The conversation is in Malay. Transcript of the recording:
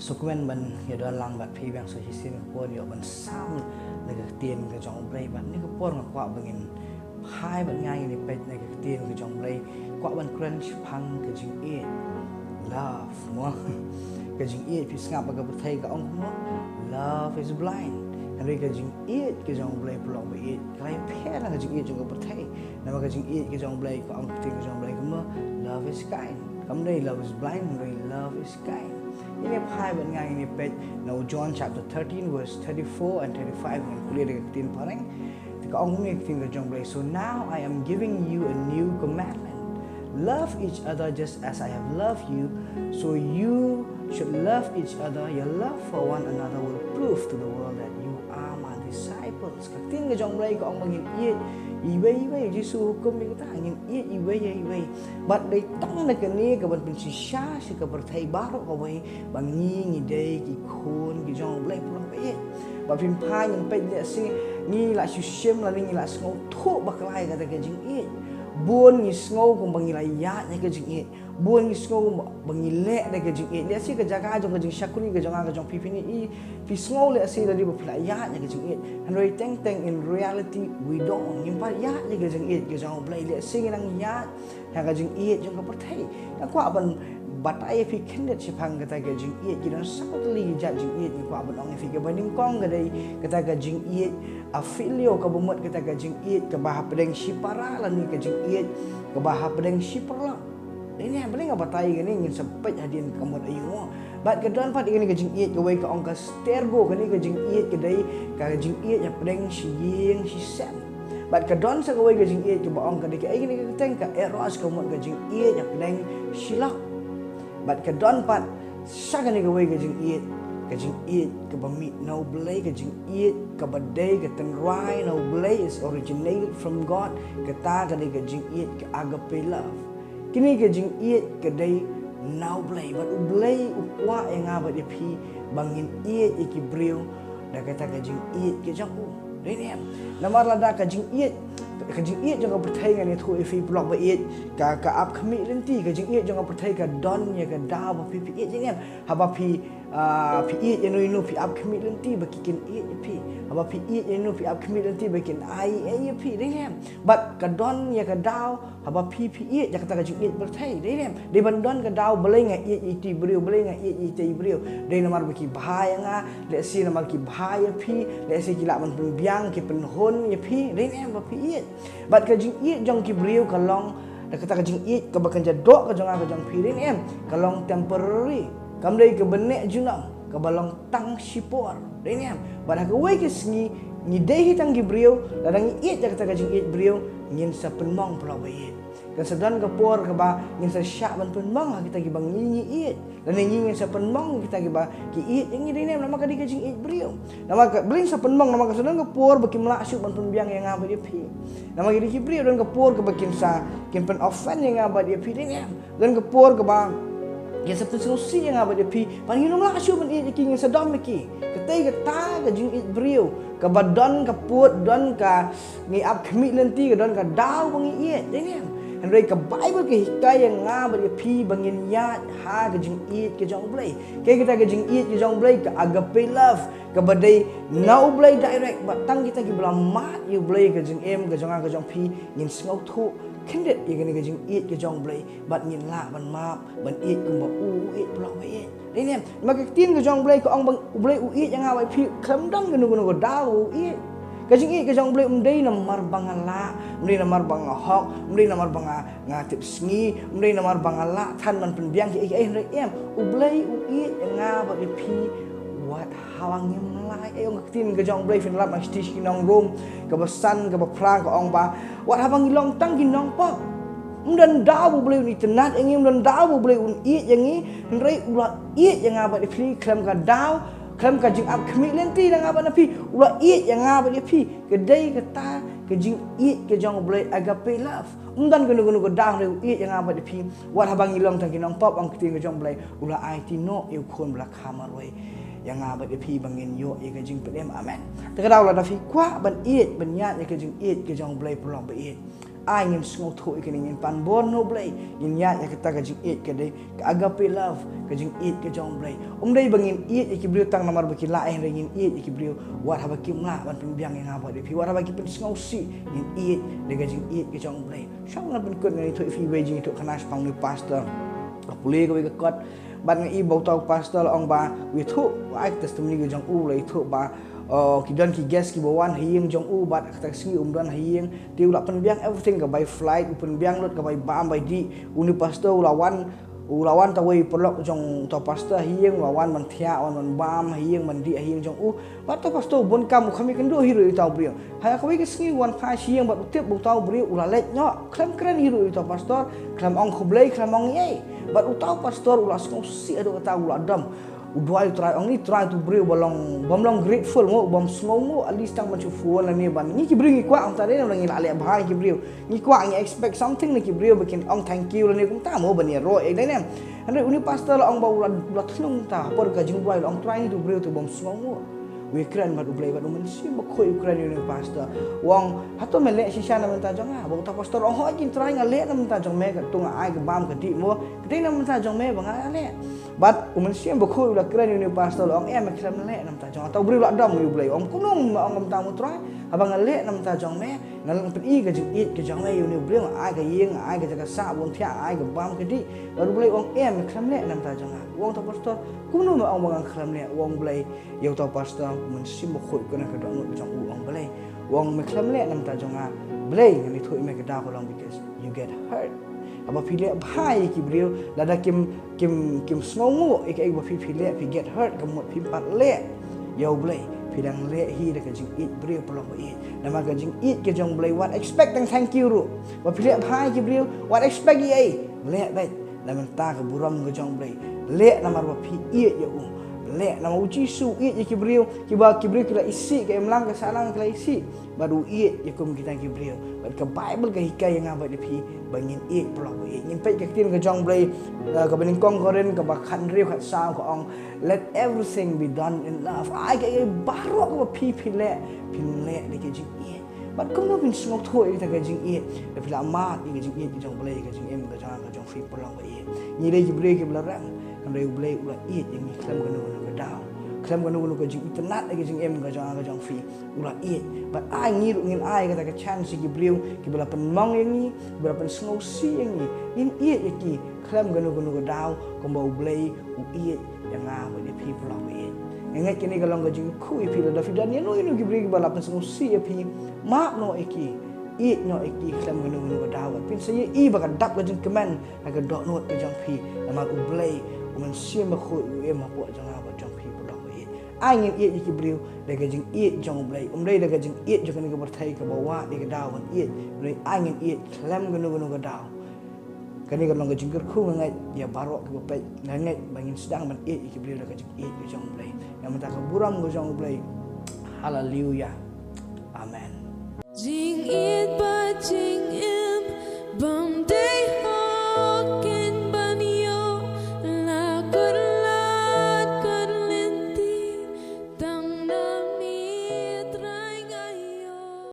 สุขเว้นบันอย่าเดินลังบัดพี่แบงสุฮิสินปวดอยู่บันซ้ำในกเตียนกระจองเบลบันนี่ก็ปวดกว่าบังอินพายบันง่ายในเป็ดในกเตียนกระจองเบลกว่าบันครันช์พังกระจิงเอ็ด love มัวกระจิงเอ็ดพี่สงับกับประเทศกับองค์มัว love is blind อันนี้กระจิงเอ็ดกระจองเบลปลอกไปเอ็ดใครแพ้แล้วกระจิงเอ็ดจงกับประเทศนั่นว่ากระจิงเอ็ดกระจองเบลกับองค์เตียนกระจองเบลก็มัว love is kind คำนี้ love is blind คำนี้ love is kind ini phai ban ngai ini page now John chapter 13 verse 34 and 35 yang kuliah dekat tin pareng tika ong ni tin ka jong blai so now I am giving you a new commandment love each other just as I have loved you so you should love each other your love for one another will prove to the world that you are my disciples ka tin ka jong blai ka ong mangin iet iwe Yesu hukum ni kata angin iwe but they tang na kani ka ban pinsisya si ka berthai baro ka wai bangi ngi dei ki khun ki jong blai pulang pe ba pin pha yang pe le si ni la su shem la ni la sngo tho baklai ka ta ka jing i buon ngi sngo kung bangi la ya ni ka jing i buon ngi sngo bangi le da ka jing i le si ka jaga jong ka jing shakuni ka jong pi ni i pi sngo le si la di ba pla ya ni ka jing i and roi teng in reality we don't nim pa ya ni ka jing i ka jong blai le si nang ya ha ka jing i jong ka perthai ka kwa ban batai fi kendet chipang kata ka jing i ki don sautli ja jing i ni kwa ban ong fi ka banding kong ka dai kata ka jing i afilio ka bumot kata ka jing i ka bah pedeng sipara la ni ka jing i ka bah pedeng sipara ini yang paling batai gini ingin sampai hadian kamut ayu bat ka don pat ini ka jing i ka wai ka ong ka stergo ka ni ka jing i ka dai ka jing i ya pedeng siyeng si sen bat ka don sa ka wai ka jing i ka ba ong ka dai ka ai ni ka teng ka eros ka mot ka jing i ya pedeng silak bat ka don pat sa ka ni ka wai ka jing i ka ba mi no blai ka jing i ka ba dai ka ten rai no blai is originated from God ka ta ka ni ka jing i ka agape love kini ka jing i ka dai now blai but blai ukwa yang aba di pi bangin i ki brio da kata ka jing i ka jang u dai ne namar la da ka jing i jang ka perthai ngani thu ifi blok ba i ka ap khami lenti ka jing i jang ka perthai ka don ya ka da ba pi i ne ha ba pi i inu pi ap khami lenti ba kikin i pi ha ba pi i inu pi ap khami lenti ba kin ai ai pi dai ne but ka don ya ka daw ha ba pi i ja kata ka jing i perthai dai ne de ban don ka daw belai nga i ti brio belai nga i ti brio dai namar ba ki bahaya nga le si namar ki bahaya pi le si ki la man pun biang ki pen hon ya pi dai ne ba pi i bat ka jing i jong ki brio ka long da kata ka jing i ka ba kan jadok ka jong pi dai ne ka long temporary kam dai ka benek junang ka balong tang sipor dai ne ba da ka wai ki sngi ni dai hitang ki brio da dang i ja kata ka jing i brio ngin sa penmong pula ba i kan sedan ka por ka ba ngin sa syak ban penmong kita ki bang ni i dan ni ngin sa penmong kita ki ba ki i ngi dai ne nama ka di ka jing i brio nama ka bling sa penmong nama ka sedan ka por ba ki mla syuk ban penbiang yang ngaba di pi nama ki di ki brio dan ka por ka ba kin sa kin pen offend yang ngaba di pi dai ne dan ka por ka ba ya sa pensusi yang ngaba di pi pan ngin mla syuk ban i ki ngin sa dom ki ketai ka ta ka jing i brio ka ba don ka puot don ka ngi ap khmi lenti ka don ka daw bangi i dai ne Henry ka Bible ke hikaya nga ba di pi bangin yat ha ka jing it ke jong blai ke kita ke jing it ke jong blai ka agape love ka badai now blai direct batang kita ki bela mat you blai ka jing em ka jong pi ngin ngau thu kendet ye ka jing it ke jong blai bat ngin la ban map ban it ku ba u it pula ba it dai ne ma ka tin ka jong blai ko ong bang blai u it yang nga ba pi kham dang ka nu ko da u it kajing i kajang blai umdai namar bangala umdai namar bangahok umdai namar banga ngatip sngi umdai namar bangala than man penbiang ki ai rek em ublai ui nga ba di pi wat hawang ngim lai ai ong tin kajang blai fin lap ma stish ki nong room ka basan ka ba prang ka ong ba wat hawang ilong tang ki nong pok umdan daw blai ni tenat engim umdan daw blai un i yang ni rei ula i yang nga ba di pi klam ka daw klam ka jing ap khmi lenti dang apa na pi ula i yang ngaba dia pi kedai kata ke jing i ke jong blai agape love umdan gunu ko dang re i yang ngaba dia pi wat habang ilong tang kinong pop ang ting ke jong blai ula ai ti no eu khon bla khamar wei yang ngaba dia pi bangin yo i ke jing pedem amen ta daw la da fi kwa ban i ban ya ke jing i ke jong blai pulong ba i ai ngin sngo tho ke ngin pan bon no blai ngin ya kata ka jing it ke dei ka agape love ka jing it ke jong blai dei bangin it ki brio tang namar baki la ngin it ki brio wat ha baki mla ban pembiang yang apa de pi wat ha baki pen sngo si ngin it de ka jing it ke jong blai sang na ben kun ngai tho fi beijing tho kana spang ni pastor puli ka we ka kot ban ngai bau tau pastor ong ba we tho ai testimony ke jong u lai tho ba kidan ki guest ki bawan hieng jong u bat taksi umdan hieng tiu la penbiang everything ka by flight penbiang lot ka by bam by di uni pastor ulawan tawai perlok jong to pastor hieng lawan man thia man bam hieng man di hieng jong u bat to pastor bon kam kami kendo hiro tau brio ha ka wi ki sngi wan pha hieng bat tiep bu tau brio ula let nyo klem kren hiro to pastor klem ong khoblei klem ong ye bat utau pastor ula skong si ado ta ula dam udwai try only try to bring bomlong grateful mo bom sngo at least tang machu fuan la ni ban ni ki bring kwa ang tare nang ila le bhai ki bring ni kwa ni expect something ni ki bring bikin ong thank you la ni kum ta mo ban ni ro e dai nem ande uni pastor la ong ba la thnung ta por ka jing wai ong try to bring to bom sngo we kran ma du blai ba men si ma khoi kran ni pastor wong hato me le si sha na ta jong a bong ta pastor ong ho kin try nga le na ta jong me ka tung ai ka bam ka di mo ka na ta jong me ba nga le but umensiam bukhu la kran ni pastor ong em kram le nam ta jong atau bri la dam yu blai ong kunung ong ngam ta mu trai abang le nam ta jong me ngal pen i ka jing it ka jong me yu ni bri ai ka yeng ai ka ka sa bon thia ai ka bam ka di baru blai ong em kram le nam ta jong wong ta pastor kunung ong bang kram le wong blai yu ta pastor umensiam bukhu ka na ka dong ka jong ong blai wong me kram le nam ta jong blai ni thui me ka da ko long because you get hurt apa pilih bahai ki brio lada kim sngongu ik ba pilih pi get hurt kemut pi pat le yo blai pidang le hi da ka jing it brio pelong it nama ka jing it ke jong blai what expect thank you ru ba pilih bahai ki brio what expect ye le bai na menta ka buram ka jong blai le nama ba pi it yo le nama uji su it ki brio ki brio kila isi ka emlang ka salang kila isi baru it ya kum kita ki brio ka bible ka hikai yang abad pi bangin it pelong it nyimpai ka tin ka jong blai ka bening kong koren ka ba khan riu khat sao ka ong let everything be done in love ai ka barok ka pi le pin le ni ka jing it but kum no bin smok thoi ta ka jing it da pila ma ni ka jing it jong blai ka jing em ka jong fi pelong it ni le ki blai ki bla ram kan reu blai ula it yang ni klam ka no ka dau klam ka no ka jing internet ka jing em ka jong fi ula it but ai ngin ai ka ta ka chance ki bleu ki bla pen mong yang ni bla pen snow si yang ni in it ki klam ka no ka dau ko bau blai u it yang nga ba ni people of it ngai kini ka long ka jing khu pi la da fi dan ni no ki bleu ki bla pen snow si pi ma no iki it no iki klam ka no ka dau pin se i ba ka dap ka jing kemen ka dot no ka jong pi ma u blai men sim ma khu em ma po jong ba jong pi ai ngin it ki brio de ka jing it jong blai dei de ka jing it jong ka berthai ka bawa de ka daw it rei ai ngin it klam ganu ka daw kani ka long ka jing khu ngai ya barok ka pe ngai bangin sedang man it ki brio de ka jing it jong blai yang mata ka buram ka jong blai hallelujah amen jing it ba jing im bam de